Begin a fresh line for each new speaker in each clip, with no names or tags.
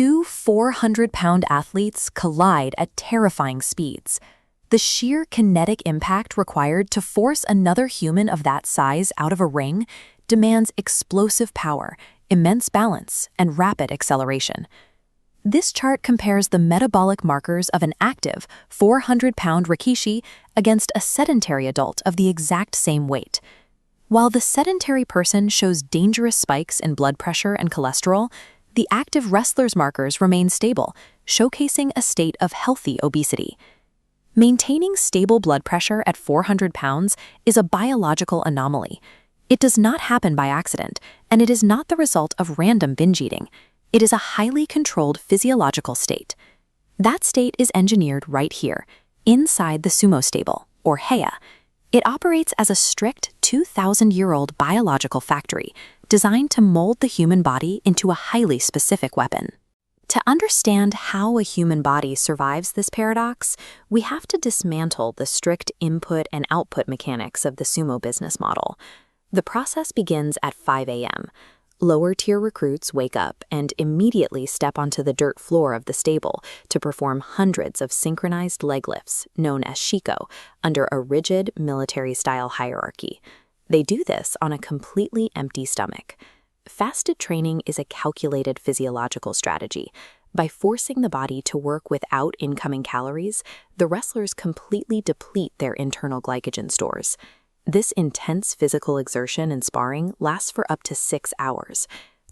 Two 400-pound athletes collide at terrifying speeds. The sheer kinetic impact required to force another human of that size out of a ring demands explosive power, immense balance, and rapid acceleration. This chart compares the metabolic markers of an active 400-pound rikishi against a sedentary adult of the exact same weight. While the sedentary person shows dangerous spikes in blood pressure and cholesterol, the active wrestler's markers remain stable, showcasing a state of healthy obesity. Maintaining stable blood pressure at 400 pounds is a biological anomaly. It does not happen by accident, and it is not the result of random binge eating. It is a highly controlled physiological state. That state is engineered right here, inside the Sumo stable, or Heya. It operates as a strict 2,000-year-old biological factory designed to mold the human body into a highly specific weapon. To understand how a human body survives this paradox, we have to dismantle the strict input and output mechanics of the Sumo business model. The process begins at 5 a.m. Lower-tier recruits wake up and immediately step onto the dirt floor of the stable to perform hundreds of synchronized leg lifts, known as shiko, under a rigid military-style hierarchy. They do this on a completely empty stomach. Fasted training is a calculated physiological strategy. By forcing the body to work without incoming calories, the wrestlers completely deplete their internal glycogen stores. This intense physical exertion and sparring lasts for up to 6 hours.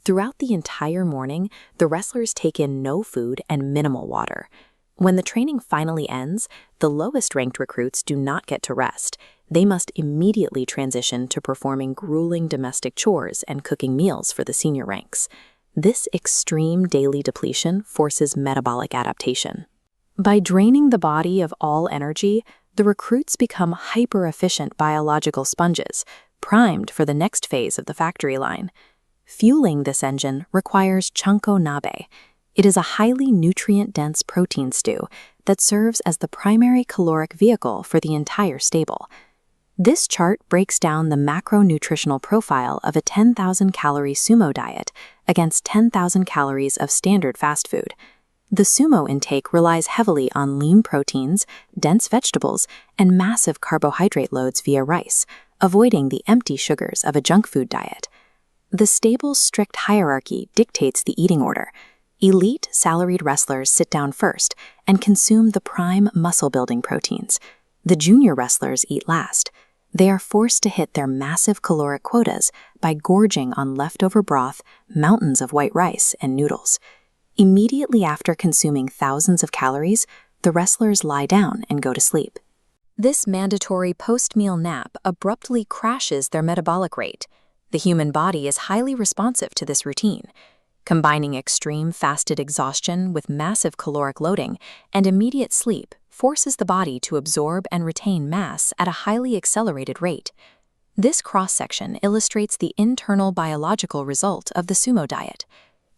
Throughout the entire morning, the wrestlers take in no food and minimal water. When the training finally ends, the lowest-ranked recruits do not get to rest. They must immediately transition to performing grueling domestic chores and cooking meals for the senior ranks. This extreme daily depletion forces metabolic adaptation. By draining the body of all energy, the recruits become hyper-efficient biological sponges, primed for the next phase of the factory line. Fueling this engine requires Chanko Nabe. It is a highly nutrient-dense protein stew that serves as the primary caloric vehicle for the entire stable. This chart breaks down the macronutritional profile of a 10,000-calorie Sumo diet against 10,000 calories of standard fast food. The Sumo intake relies heavily on lean proteins, dense vegetables, and massive carbohydrate loads via rice, avoiding the empty sugars of a junk food diet. The stable's strict hierarchy dictates the eating order. Elite, salaried wrestlers sit down first and consume the prime muscle-building proteins. The junior wrestlers eat last. They are forced to hit their massive caloric quotas by gorging on leftover broth, mountains of white rice, and noodles. Immediately after consuming thousands of calories, the wrestlers lie down and go to sleep. This mandatory post-meal nap abruptly crashes their metabolic rate. The human body is highly responsive to this routine. Combining extreme fasted exhaustion with massive caloric loading and immediate sleep forces the body to absorb and retain mass at a highly accelerated rate. This cross-section illustrates the internal biological result of the Sumo diet.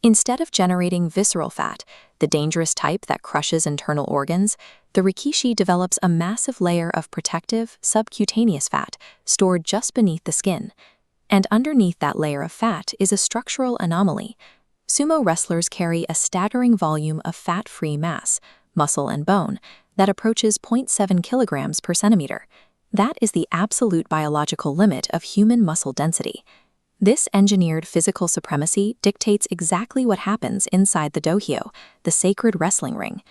Instead of generating visceral fat, the dangerous type that crushes internal organs, the rikishi develops a massive layer of protective, subcutaneous fat stored just beneath the skin. And underneath that layer of fat is a structural anomaly. Sumo wrestlers carry a staggering volume of fat-free mass, muscle and bone, that approaches 0.7 kilograms per centimeter. That is the absolute biological limit of human muscle density. This engineered physical supremacy dictates exactly what happens inside the dohyo, the sacred wrestling ring.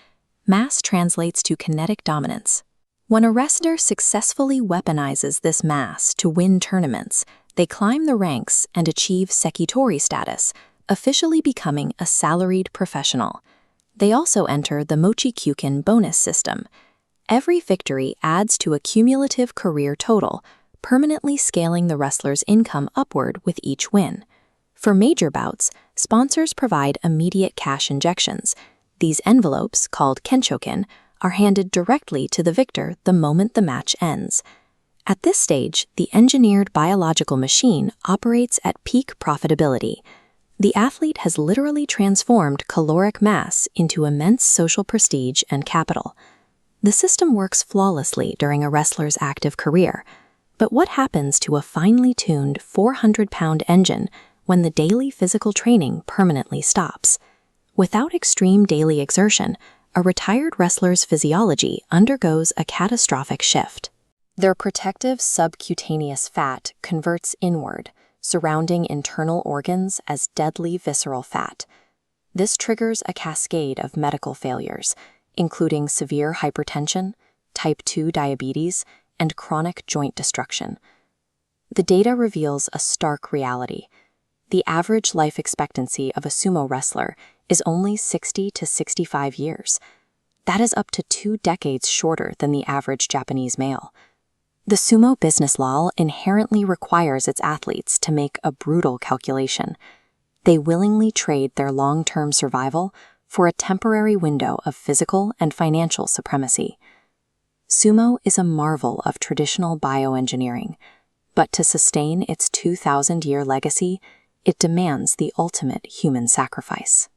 Mass translates to kinetic dominance. When a wrestler successfully weaponizes this mass to win tournaments, they climb the ranks and achieve sekitori status, officially becoming a salaried professional. They also enter the Mochikyukin bonus system. Every victory adds to a cumulative career total, permanently scaling the wrestler's income upward with each win. For major bouts, sponsors provide immediate cash injections. These envelopes, called kenshokin, are handed directly to the victor the moment the match ends. At this stage, the engineered biological machine operates at peak profitability. The athlete has literally transformed caloric mass into immense social prestige and capital. The system works flawlessly during a wrestler's active career. But what happens to a finely tuned 400-pound engine when the daily physical training permanently stops? Without extreme daily exertion, a retired wrestler's physiology undergoes a catastrophic shift. Their protective subcutaneous fat converts inward, surrounding internal organs as deadly visceral fat. This triggers a cascade of medical failures, including severe hypertension, type 2 diabetes, and chronic joint destruction. The data reveals a stark reality. The average life expectancy of a sumo wrestler is only 60 to 65 years. That is up to 2 decades shorter than the average Japanese male. The sumo business law inherently requires its athletes to make a brutal calculation. They willingly trade their long-term survival for a temporary window of physical and financial supremacy. Sumo is a marvel of traditional bioengineering, but to sustain its 2,000-year legacy, it demands the ultimate human sacrifice.